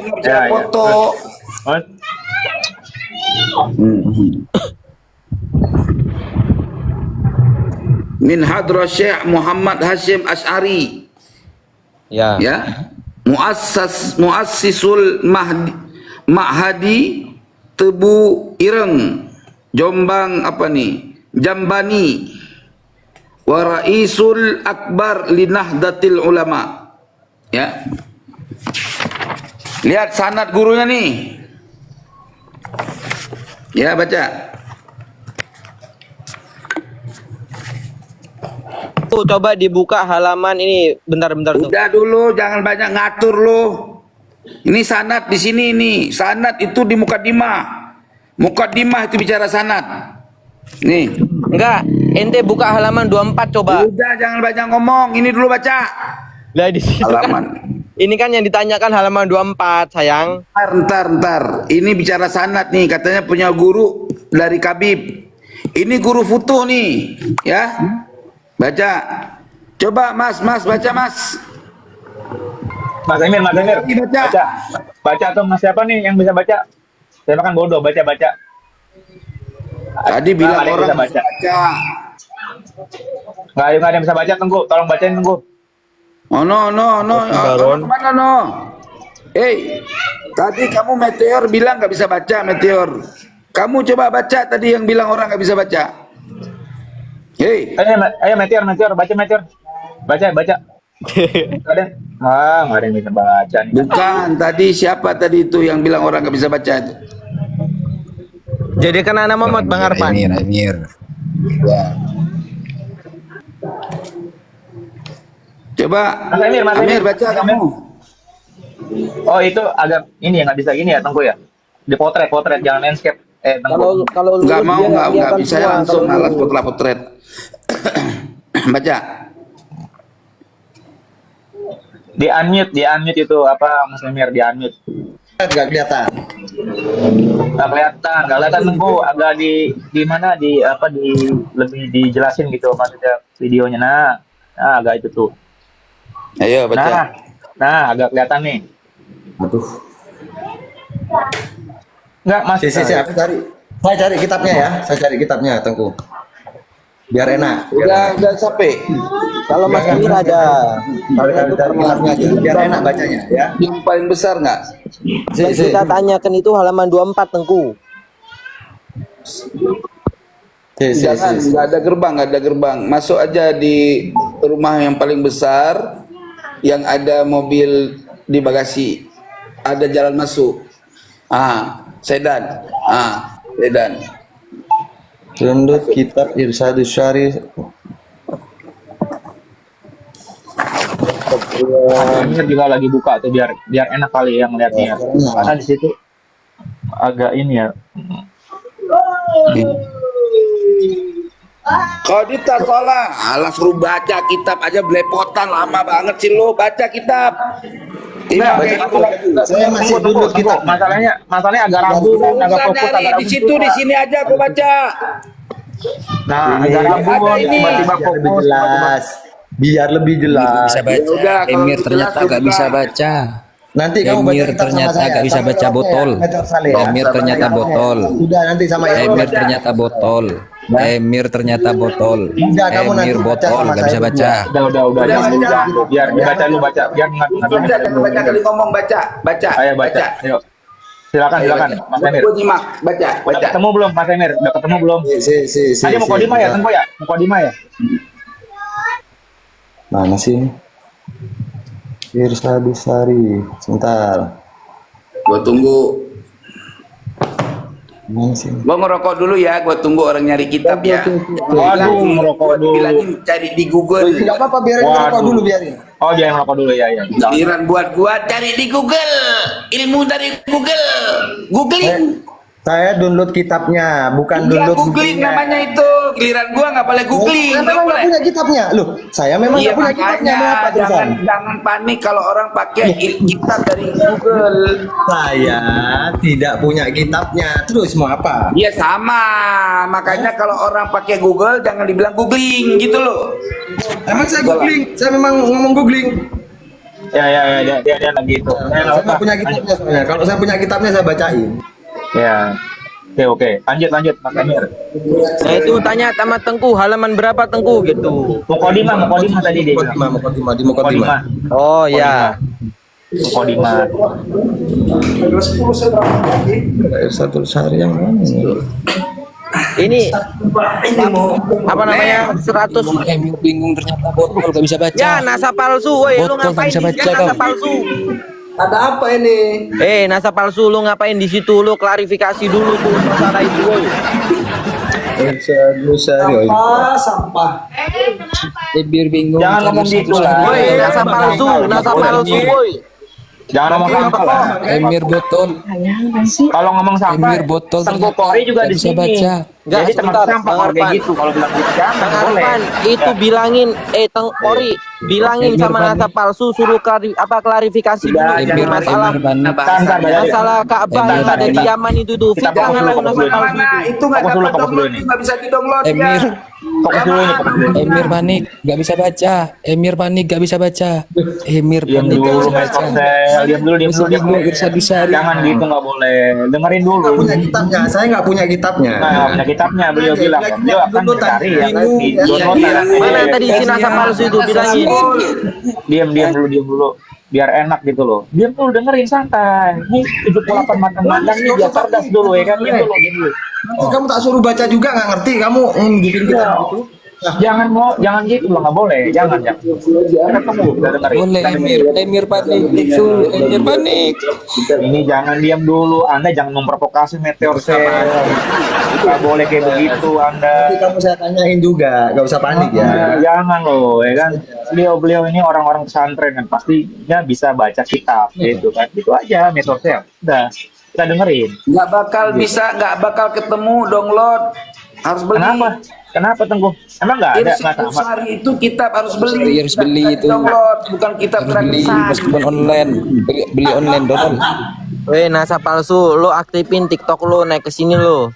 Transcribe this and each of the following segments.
nggak bisa foto. Oh, Min hadra Syekh Muhammad Hashim Asy'ari. Ya. Ya. Muassisul Mahdi Tebu Ireng Jombang apa nih? Jambani wa Raisul Akbar li Nahdlatul Ulama. Ya. Lihat sanad gurunya nih. Ya, baca. Coba dibuka halaman ini bentar-bentar tuh. Udah dulu, jangan banyak ngatur lo. Ini sanad di sini nih. Sanad itu di mukadimah. Mukadimah itu bicara sanad. Nih. Enggak, ente buka halaman 24 coba. Udah jangan banyak ngomong. Ini dulu baca. Lah di situ Halaman. kan. Ini kan yang ditanyakan halaman 24, sayang. Ntar. Ini bicara sanad nih. Katanya punya guru dari Kabib. Ini guru futuh nih. Ya. Baca. Coba Mas baca Mas. Mas Emir. Baca. Baca atau Mas siapa nih yang bisa baca? Saya makan bodoh, baca. Tadi bilang Nggak ada yang orang bisa baca. Nggak ada yang bisa baca, Tengku. Tolong bacain, Tengku. Oh no. Kemana no? Tadi kamu Meteor bilang nggak bisa baca Meteor. Kamu coba baca tadi yang bilang orang nggak bisa baca. Ayo Meteor, baca Meteor. Baca. Nggak ada. Nggak ada yang bisa baca nih. Bukan, tadi siapa tadi itu yang bilang orang nggak bisa baca itu? Jadi kan anak Muhammad Bang Arfan. Emir. Ya. Coba Mas Emir. baca Mas kamu. Oh itu agak ini ya, nggak bisa gini ya Tengku ya? Di potret, jangan landscape. Tengku. Kalau Nggak lurus mau dia nggak kelihatan bisa semua, langsung kalau alas lurus. potret. Baca. Di unmute itu apa Mas Emir, di unmute. Nggak kelihatan. Nggak kelihatan Tengku. Agak di mana di lebih dijelasin gitu maksudnya videonya. Nah agak itu tuh. Ayo baca. Nah agak kelihatan nih. Aduh. Enggak Mas. Aku cari. Saya cari kitabnya ya. Saya cari kitabnya, Tengku. Biar enak. Udah sampai. Kalau Mas Amir ada. Cari kitabnya aja. Biar enak bacanya ya. Yang paling besar nggak? Yang kita tanyakan itu halaman 24, Tengku. Jangan, nggak ada gerbang. Masuk aja di rumah yang paling besar, yang ada mobil di bagasi, ada jalan masuk. Sedan. Sedan. Download kitab Irsyadus Syari. Ini juga lagi buka tuh biar enak kali yang ngeliatnya. Karena di situ agak ini ya. Kalau ditasolah, suruh baca kitab aja belepotan lama banget sih lo baca kitab. Saya masih download kitab. Masalahnya agak ragu kan, agak fokus, agak ragu. Di situ di sini aja aku baca. Nah, agak ragu ada kan, ini. tiba-tiba Biar lebih fokus. jelas. Biar lebih jelas. Bisa baca. Yaudah, kalau Emir jelas ternyata ya gak buka. bisa baca. Nanti kamu baca Emir kitab sama ternyata saya. gak bisa Sama baca kitabnya botol. ya. Meter Saleh ya. Emir ternyata Sama botol. kitabnya. Udah nanti sama ibu Emir baca. ternyata botol. Emir ternyata botol. Udah, kamu nanti Emir baca botol sama gak saya bisa baca. Udah. Udah, baca. Biar dibaca lu baca, biar Baca kali ngomong baca. Ayo baca. Ayo. Silakan Mas Emir. Gue nyimak, baca. Udah ketemu belum Mas Emir? Udah ketemu belum? Tadi mau kodima ya, Tengku ya? Mau kodima ya? Mana sih ini? Irsyadus Syari. Sebentar. Gue tunggu. Mana sih? Gue ngerokok dulu ya, gue tunggu orang nyari kitab ya. Waduh, ngerokok dulu. Bilangin cari di Google. Enggak apa-apa, biarin rokok dulu, biarin. Oh, dia yang ngerokok dulu ya. Giliran buat gua cari di Google. Ilmu dari Google. Googling. Saya download kitabnya, bukan Enggak, download googling bukunya. namanya itu. Giliran gua nggak boleh googling. Saya memang nggak punya kitabnya. Loh, saya memang Iya nggak punya kitabnya. makanya Mau apa terusan? jangan panik kalau orang pakai kitab dari Google. Saya tidak punya kitabnya. Terus mau apa? Iya sama. Makanya kalau orang pakai Google jangan dibilang googling gitu loh. Emang saya googling? Saya memang ngomong googling. Dia lagi itu. Saya nggak punya kitabnya soalnya. Kalau saya punya kitabnya saya bacain. Ya. Oke. Lanjut Mas Emir. Nah itu tanya sama Tengku halaman berapa Tengku gitu. Mukodimah tadi dia bilang. Mukodimah di Mukodimah. Oh ya. Mukodimah. Satu sehari yang mana? Ini apa namanya 100. Bingung ternyata botol gak bisa baca. Ya nasa palsu, woi lu Botol ngapain nggak bisa di baca, nasa kau. palsu? Ada apa ini? Nasa palsu lu ngapain di situ? Lu klarifikasi dulu tuh masalah itu, woi. Sampah. Biar bingung. Jangan ngomong gitu lah. Woi, nasa palsu, woi. Jangan ngomong sampah lah. Emir botol. Kalau ngomong sampah, Emir botol Tengku ternyata Kori juga nggak di bisa sini. baca. Nggak, Jadi teman sebentar, sampah Bang kalau kayak Arfan. gitu, kalau bilang gitu jangan Bang boleh. Arfan, itu bilangin Ori, bilangin sama nasa palsu suruh klarifikasi dulu Emir, masalah masalah Ka'bah yang ada di Yaman itu tuh. Kita Jangan fokus lalu dulu, nasa fokus palsu Mana itu. itu nggak Fokus dulu, dapat fokus dulu download, ini. nggak bisa di download Emir. ya. Fokus dulu ini, fokus dulu ini. Emir panik, gak bisa baca. Emir panik, gak bisa baca. Emir Diam panik, gak dulu, bisa Mas baca. Korsel. Diam dulu. Bingung, Irsyad Usari. Jangan gitu, nggak boleh. Dengerin dulu. Nggak punya kitabnya. Saya nggak punya kitabnya. Nah, punya kitabnya beliau bilang, beliau akan mencari ya kan di download. Mana tadi si nasa palsu itu bilangin. Diam dulu. Biar enak gitu loh. Diam dulu, dengerin santai. Ini 78 matang-matang nih, biar cerdas dulu ya kan. Diam dulu. Nanti kamu tak suruh baca juga nggak ngerti. Kamu bikin kitab gitu. Jangan gitu loh, nggak boleh. Jangan. Kita tunggu, udah dengerin. Boleh Emir panik. Emir panik. Ini jangan diam dulu. Anda jangan memprovokasi Meteor Cell. Nggak boleh kayak begitu Anda. Nanti kamu saya tanyain juga. Nggak usah panik ya. Jangan loh, ya kan. Beliau ini orang-orang pesantren kan pastinya bisa baca kitab gitu kan. Itu aja Meteor Cell. Udah, kita dengerin. Nggak bakal ketemu download. Harus beli. Kenapa Tengku? Emang nggak ada? Nggak sama. Sehari itu kitab harus beli. Harus beli itu. Download, bukan kitab Harus beli gratisan. meskipun online. Beli online download. Weh nasa palsu, lu aktifin TikTok lu naik ke sini lu.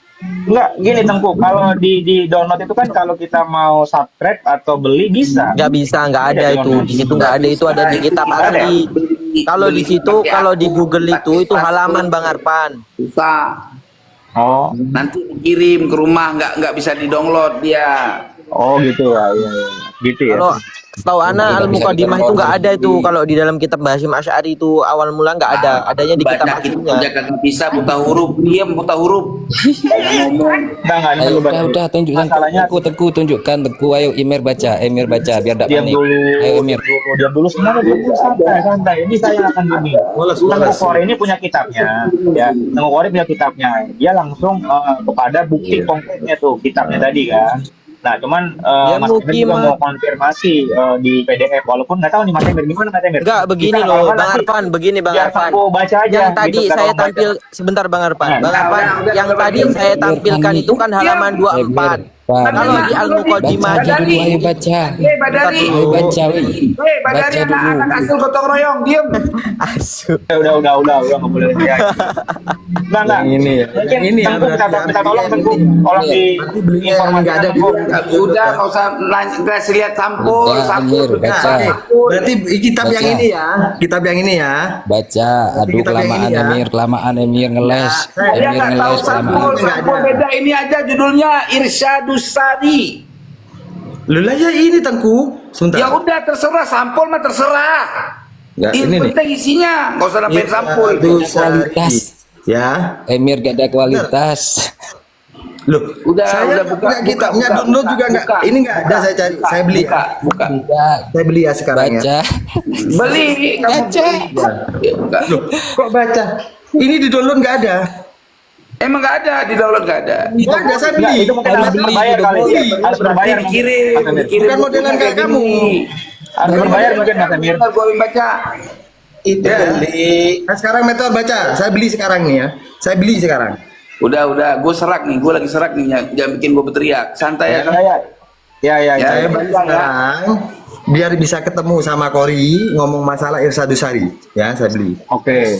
Enggak, gini Tengku, kalau di download itu kan kalau kita mau subscribe atau beli bisa. Nggak bisa, nggak ada itu. Di situ nggak ada, itu ada di kitab asli. Kalau di situ, kalau di Google itu halaman Bang Arfan. Susah. Oh, Nanti dikirim ke rumah, nggak bisa di-download dia. oh gitu ya, iya. Gitu ya. Kalau setahu ana Al-Muqaddimah itu nggak ada itu. Kalau di dalam kitab Hasyim Asy'ari itu awal mula nggak ada. Adanya di kitab Baca aslinya. kagak bisa buta huruf, diam buta huruf. Enggak ini Ayo, beban. udah tunjukkan. Masalahnya Tengku tunjukkan. Tengku, ayo Emir baca biar tidak diam panik. dulu. Ayo Emir. Diam dulu semuanya diam dulu santai. Ini saya akan gini. Tengku Kori ini punya kitabnya, ya. Tengku Kori punya kitabnya. Dia langsung kepada bukti konkretnya tuh kitabnya tadi kan. Nah, cuman Ya, Mas Emir juga mungkin, mau konfirmasi di PDF walaupun nggak tahu nih Mas Emir gimana Mas Emir. Enggak, begini Kita loh, kalau Bang nanti Arfan, begini Bang biar Arfan. Tengku baca aja. Yang tadi gitu, saya kalau baca. tampil sebentar Bang Arfan. Nah, Bang Arfan, yang tadi saya tampilkan itu kan halaman 24. Kalau di Al-Muqaddimah Baca dulu, ayo baca. Badari. Ayo baca, weh. Badari Baca dulu. anak hasil gotong royong, diam. Asu. Udah nggak boleh ya. Enggak. ini ya. Mungkin Ini ya, Tengku berarti minta ya. tolong Tengku, tolong di Nanti belinya yang nggak ada di Udah nggak usah kasih lihat sampul, Udah, sampul. Amir, baca. Berarti kitab yang Baca. ini ya. Kitab yang ini ya. Baca. Aduh, Kita yang kelamaan ini ya. Kelamaan Emir ngeles. Dia Emir nggak tahu ngeles sampul, kelamaan. sampul beda ini aja judulnya Irsyadus Sari. Lu lah ya ini Tengku. Sebentar. Ya udah terserah sampul mah terserah. Ya, Ini ini nih. penting isinya, nggak usah nambahin sampul. Kualitas. Ya. Emir gak ada kualitas. Loh, Udah, saya buka, punya kitabnya buka, download buka, juga enggak. buka. Ini enggak ada saya cari. Saya beli. Buka. Saya beli ya sekarang ya. Baca. Beli kamu. Baca. Ya, buka. Kok baca? Ini di download enggak ada. Emang nggak ada di download nggak ada. Enggak ada, saya Enggak, beli. itu mungkin Harus harus beli, berbayar udah kali. beli. Harus berbayar mungkin. Dikirim, Mas Emir. dikirim. Bukan modelan kayak kamu. Harus berbayar mungkin Mas Emir. Gue baca. Itu Ya. beli. Nah, sekarang Meteor baca. Saya beli sekarang nih ya. Saya beli sekarang. Udah, gue serak nih, gue lagi serak nih, jangan bikin gue berteriak. Santai ya kan? Ya. Saya beli sekarang biar bisa ketemu sama Kori ngomong masalah Irsyadus Sari. Ya, saya beli. Oke.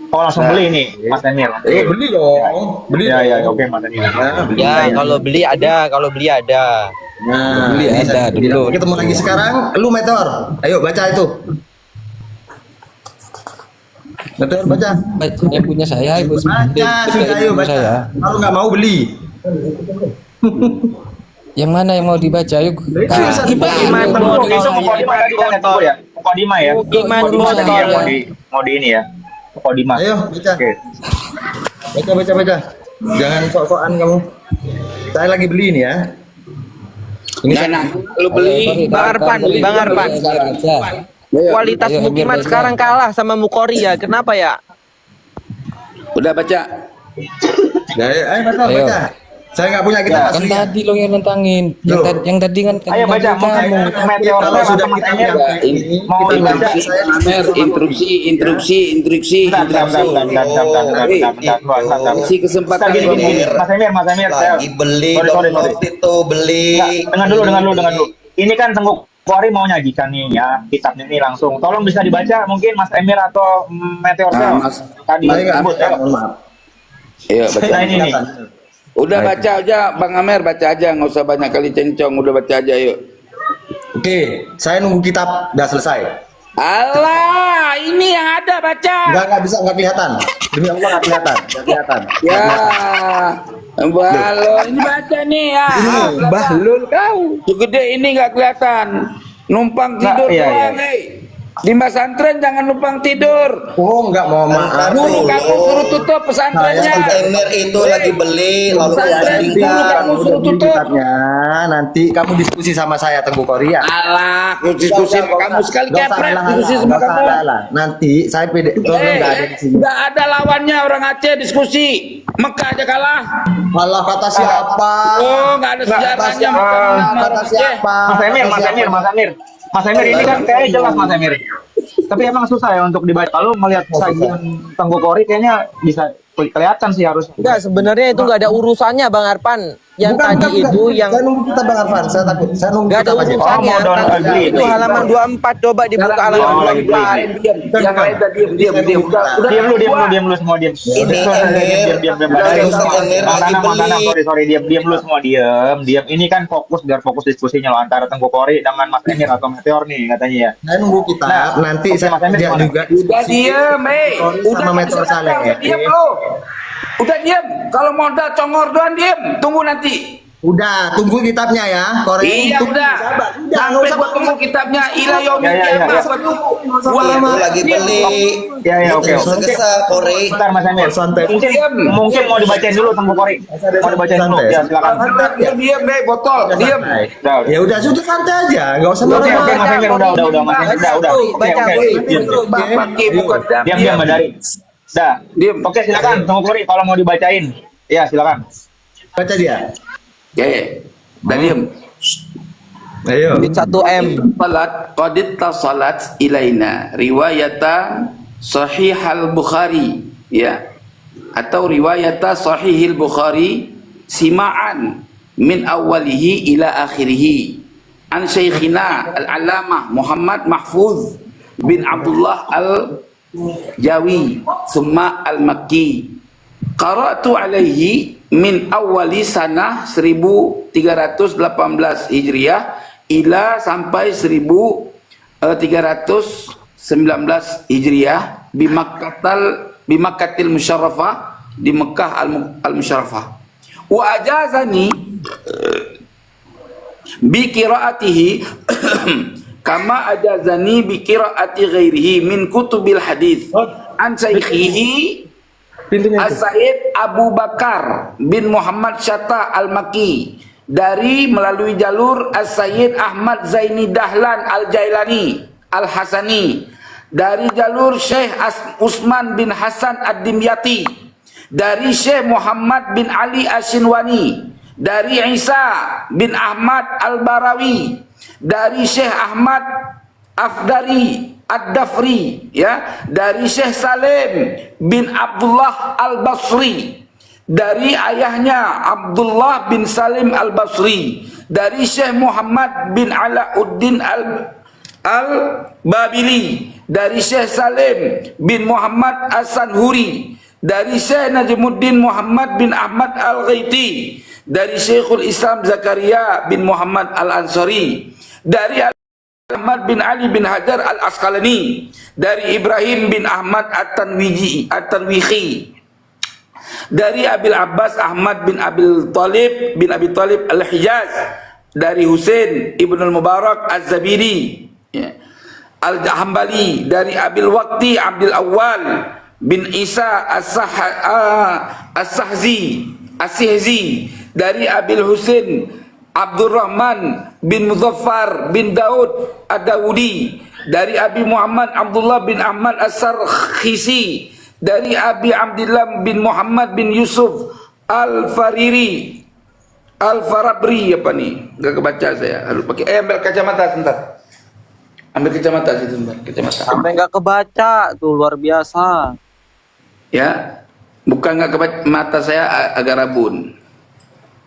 Oh langsung beli nih Mas Emir. Beli dong. Beli. Ya, dong. oke Mas Emir. Ya, beli. Ya, kalau beli ada. Nah, Beli ini ada saya beli. dulu. Ketemu lagi sekarang. Lu Meteor. Ayo baca itu. Betul, baca. Yang punya saya, ibu. Baca, sudah ayo baca. Kalau nggak mau beli. Yang mana yang mau dibaca? Yuk. Iman Itu Mukodima tadi kan itu ya. Mukodima ya. Iman Mukodima tadi ya, motor. mau di ini ya. Mukodima. Ayo baca. Oke. Baca. Jangan sok-sokan kamu. Saya lagi beli ini ya. Ini Nah, nah, lu beli. Bang Arpan, Bang Arpan. Kualitas Ayo, Emir Mukiman baca. sekarang kalah sama Mukori ya. Kenapa ya? Udah baca. Ya, ayo baca, Ayo. baca. Saya nggak punya kitab Kan asli. tadi lo yang nentangin. Yang tadi kan Ayo baca, mau kamu. meteor Kalau apa sudah Mas kita Emir? ini, Mau kita dibaca? baca. Pamer, instruksi. Kasih kesempatan Gini, Pamer. Mas Emir, Lagi beli Sorry, dong sorry. waktu itu beli. Dengar dulu. Ini kan Tengku Kori mau nyajikan nih ya kitabnya ini langsung. Tolong bisa dibaca mungkin Mas Emir atau Meteor Cell. Mas. Tadi Saya nggak sebut bisa, ya. mohon maaf. Ayo baca. Nah, ini nih. Udah baca aja Bang Amer, baca aja, nggak usah banyak kali cencong, udah baca aja yuk. Oke, saya nunggu kitab udah selesai. Alah, ini yang ada baca. Nggak bisa, nggak kelihatan. Demi Allah nggak kelihatan. Ya, Balo, ini baca nih ya. Bahlul Kau, segede ini nggak kelihatan. Numpang tidur iya. doang, Di pesantren jangan numpang tidur. Oh, nggak, mau maaf. Guru kamu suruh tutup pesantrennya. Emir itu lagi beli lalu Pesantren dulu tinggal. kamu suruh Beli tutup. kitabnya, nanti kamu diskusi sama saya Tengku Korea. Alah, aku diskusi sama kamu sekali Nggak usah kepret alah, diskusi alah, sama nggak usah kamu. alah. Nanti saya pede, nggak ada di sini. Nggak ada lawannya orang Aceh diskusi. Mekah aja kalah. Allah kata siapa? Oh, nggak ada sejarahnya Mekah menang sama Kata orang Aceh. siapa? Mas Emir ini kan kayaknya jelas Mas Emir. Tapi emang susah ya untuk dibaca. Kalau melihat sajian Tengku Kori kayaknya bisa kelihatan sih harusnya. Enggak, sebenarnya itu nggak ada urusannya Bang Arpan. Yang tadi itu yang Saya nunggu kita Bang Arfan, saya takut. Saya nunggu nggak ada kitab aja. urusannya. Oh, mau download Tadi lagi. itu halaman 24, coba dibuka halaman Oh, lagi 24. Yang lain dah diam. Udah Diam lu semua diam. Ini Diam. Ustaz Emir lagi beli. Sorry, diam lu semua diam. Ini kan biar fokus diskusinya loh antara Tengku Kori dengan Mas Emir atau Meteor nih katanya ya. Saya nunggu kitab, Nah, nanti oke, saya Mas Emir ajak gimana? juga. Udah diem, udah Sama nggak Metro bisa Saleh. baca, udah diem lo. Udah diem. Kalau modal congor doang diem. Tunggu nanti. Udah, tunggu kitabnya ya. Korea. Iya Tunggu, udah. sabar. Udah, nggak Sampai usah gua tunggu kitabnya ila yaumil Ya. qiyamah. Gua tunggu. Gua Itu lagi beli. Ya, oke. Gesa Kori. Bentar Mas Emir. Santai. Mungkin mau dibacain dulu Tengku Kori. Mau dibacain dulu. Santai. Ya, silakan. Diem, botol. Diem. Udah. Ya udah, sudah santai aja. Nggak usah Oke, marah-marah. Mas Emir udah Mas Emir udah. Baca, Oke. Pakai bukan Diam Mbak Dari. Dah. Diem. Oke, silakan Tengku Kori kalau mau dibacain. Ya, silakan. Baca dia. Oke. Udah diem. Ayo. 1M. Qadit tasalat ilaina riwayata sahih al-Bukhari ya atau riwayata sahih al-Bukhari sima'an min awalihi ila akhirih an syekhina al-alamah Muhammad Mahfuz bin Abdullah al-Jawi summa al-Makki qara'tu alaihi min awali sanah 1318 Hijriah ila sampai 1319 Hijriah bimakkatil musyarrafah di Mekah al-musyarrafah wa ajazani bi qiraatihi kama ajazani bi qiraati ghairihi min kutubil hadis an shaykhihi As-Said Abu Bakar bin Muhammad Syatta Al-Maki dari melalui jalur As-Sayyid Ahmad Zaini Dahlan Al-Jailani Al-Hasani dari jalur Syekh Usman bin Hasan Ad-Dimyati dari Syekh Muhammad bin Ali Ashinwani dari Isa bin Ahmad Al-Barawi dari Syekh Ahmad Afdari Ad-Dafri ya dari Syekh Salim bin Abdullah Al-Basri dari ayahnya Abdullah bin Salim Al-Basri dari Syekh Muhammad bin Alauddin Al-Babili dari Syekh Salim bin Muhammad As-Sanhuri dari Syekh Najmuddin Muhammad bin Ahmad Al-Ghaiti dari Syekhul Islam Zakaria bin Muhammad Al-Ansari dari Ahmad bin Ali bin Hajar al-Asqalani, dari Ibrahim bin Ahmad at-Tanwihi, dari Abil Abbas Ahmad bin Abi Talib al-Hijaz, dari Husain ibn al-Mubarak az-Zabiri, ya, al-Hambali, dari Abil Waqti Abdul Awwal bin Isa as-Sihzi, dari Abil Husain Abdurrahman bin Muzaffar bin Daud ad-Dawudi, dari Abi Muhammad Abdullah bin Ahmad as-Sarkhisi, dari Abi Abdillah bin Muhammad bin Yusuf al-Farabri, apa nih? Enggak kebaca saya. Harus pakai ambil kacamata sebentar. Ambil kacamata situ sebentar, kacamata. Sampai nggak kebaca tuh, luar biasa. Ya. Bukan enggak kebaca, mata saya agak rabun.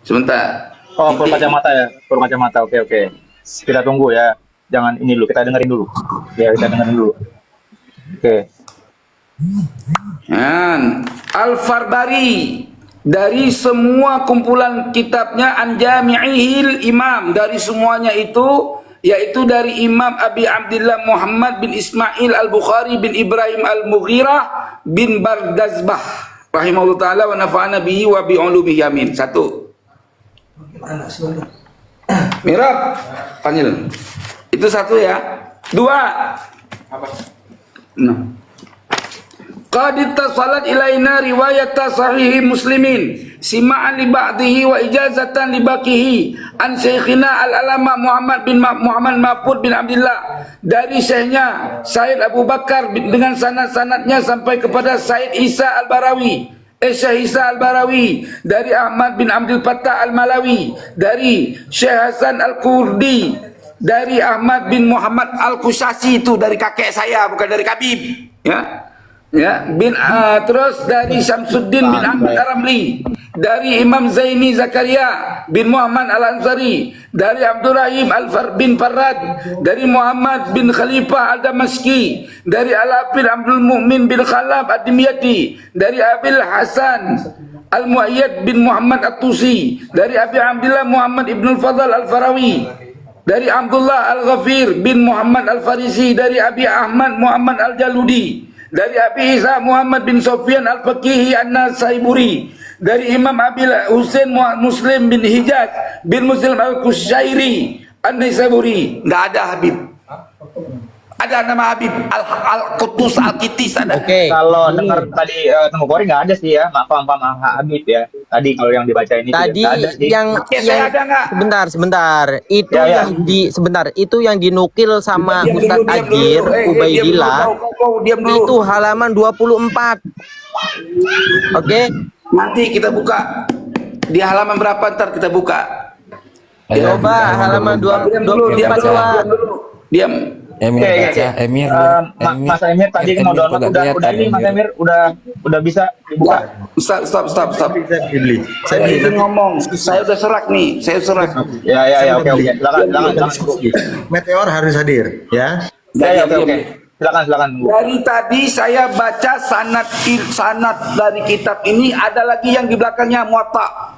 Sebentar. Oh, perlu kacamata ya, perlu kacamata. Oke. Kita tunggu ya. Jangan ini dulu, kita dengerin dulu. Ya, kita dengerin dulu. Oke. Al-Farbari, dari semua kumpulan kitabnya, an jami'ihil imam, dari semuanya itu, yaitu dari Imam Abi Abdillah Muhammad bin Ismail al-Bukhari bin Ibrahim al-Mughirah bin Bardazbah rahimahullah ta'ala wa nafa'ana bihi wa bi'ulumihi amin. Satu. Mirab, panggil. Itu satu ya. Dua. Nah. Qad ittasalat ilaina riwayat sahih Muslimin sima'an li ba'dihi wa ijazatan li baqihi an syekhina al-alama Muhammad bin Muhammad Mahfud bin Abdullah, dari syekhnya Said Abu Bakar dengan sanad-sanadnya sampai kepada Said Isa al-Barawi, Syekh Isa al-Barawi, dari Ahmad bin Abdul Fattah al-Malawi, dari Syekh Hasan al-Kurdi, dari Ahmad bin Muhammad al-Kusasi, itu dari kakek saya, bukan dari Kabib, ya bin terus dari Syamsuddin bin Ahmad Ar-Ramli, dari Imam Zaini Zakaria bin Muhammad Al-Ansari, dari Abdurrahim bin Farad, dari Muhammad bin Khalifah Al-Damaski, dari Al-Hafidh Abdul Mu'min bin Khalaf Ad-Dimyati, dari Abil Hasan Al-Muayyad bin Muhammad At-Tusi, dari Abi Abdillah Muhammad Ibn Al-Fadl Al-Farawi, dari Abdullah Al-Ghafir bin Muhammad Al-Farisi, dari Abi Ahmad Muhammad Al-Jaludi, dari Abi Isa Muhammad bin Sofyan Al-Faqihi An-Nasaiburi, dari Imam Abil Husain Muslim bin Hijaz bin Muslim Al-Kusyairi An-Nasaiburi. Enggak ada Habib. Ada nama Habib Al-Qutus Al-Kitis ada. Oke. Kalau dengar tadi Tengku Kori nggak ada sih ya, maaf Habib ya. Tadi kalau yang dibaca ini Tadi tidak ada sih. Saya ada nggak? sebentar. Itu Ya. itu yang dinukil sama Diam Ustadz dulu, diam Agir dulu. Ubaidillah. Kau diam dulu. Itu halaman 24. Oke. Nanti kita buka. Di halaman berapa ntar kita buka. Coba halaman Diam dulu, 24 coba. Diam. Emir Oke. baca, Emir. Mas Emir tadi mau download udah ini Mas Emir udah bisa dibuka. Stop. Saya beli. Saya izin ngomong. Saya udah serak nih. Saya serak. Ya oke. Silakan. Meteor harus hadir, ya. Ya oke. Silakan. Dari tadi saya baca sanad dari kitab ini, ada lagi yang di belakangnya Muwatta.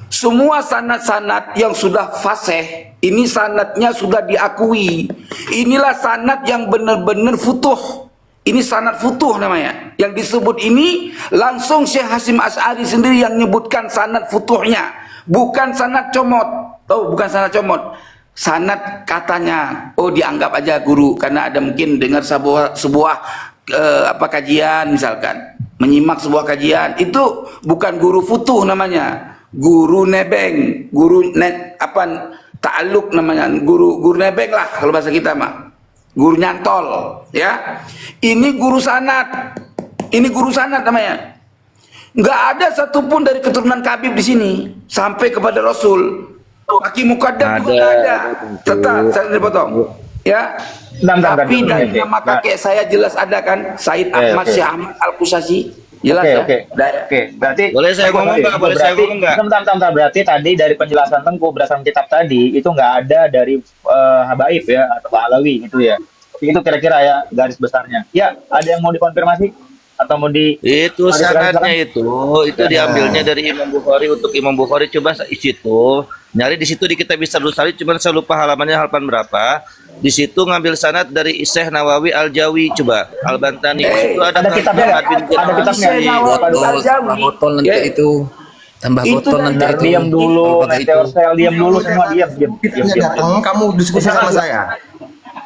Semua sanad-sanad yang sudah fasih, ini sanadnya sudah diakui. Inilah sanad yang benar-benar futuh. Ini sanad futuh namanya. Yang disebut ini langsung Syekh Hasyim Asy'ari sendiri yang menyebutkan sanad futuhnya. Bukan sanad comot. Bukan sanad comot. Sanad katanya, dianggap aja guru karena ada mungkin dengar sebuah kajian misalkan, menyimak sebuah kajian, itu bukan guru futuh namanya. Guru nebeng, ta'aluk namanya, guru nebeng lah kalau bahasa kita mah. Guru nyantol, ya. Ini guru sanad. Ini guru sanad namanya. Enggak ada satupun dari keturunan Kabib di sini sampai kepada Rasul. Kaki mukaddam juga enggak ada. Tetap saya dipotong. Ya. Tapi dari nama kakek saya jelas ada kan, Said Ahmad Syekh Ahmad Al-Kusasi. Jelas Oke. Berarti Boleh saya ngomong nggak? Bentar. Berarti tadi dari penjelasan Tengku berdasarkan kitab tadi itu nggak ada dari Habaib ya atau Alawi gitu ya. Itu kira-kira ya garis besarnya. Ya, ada yang mau dikonfirmasi atau mau di Itu sanadnya itu diambilnya dari Imam Bukhari untuk Imam Bukhari. Coba di situ nyari di situ di kitab Bisa Lusari, cuman saya lupa halamannya halaman berapa. Di situ ngambil sanad dari Syekh Nawawi Al-Jawi, coba Al-Bantani. Di situ Ada kitabnya nggak? Ada kitabnya di Botol, tambah botol nanti itu. Tambah botol nanti Nah, itu. diam dulu, nanti Orsel diam dulu semua, diam. Kita datang, kamu diskusi sama saya.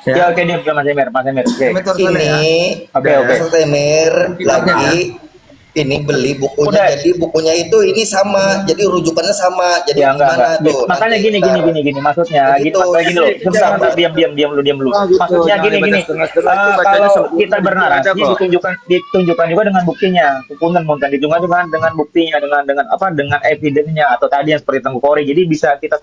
Ya, oke, diam Mas Emir, oke. Betul sekali ya. Oke. Mas Emir lagi ini beli bukunya, Udah. jadi bukunya itu ini sama, jadi rujukannya sama, jadi Ya enggak. gimana tuh? Makanya Nanti gini, maksudnya Begitu. gini loh. Sebentar, diam dulu. Maksudnya gini. Kalau kita bernarasi ditunjukkan juga dengan buktinya. Punten ditunjukkan dengan buktinya, dengan evidence-nya atau tadi yang seperti Tengku Kori. Jadi bisa kita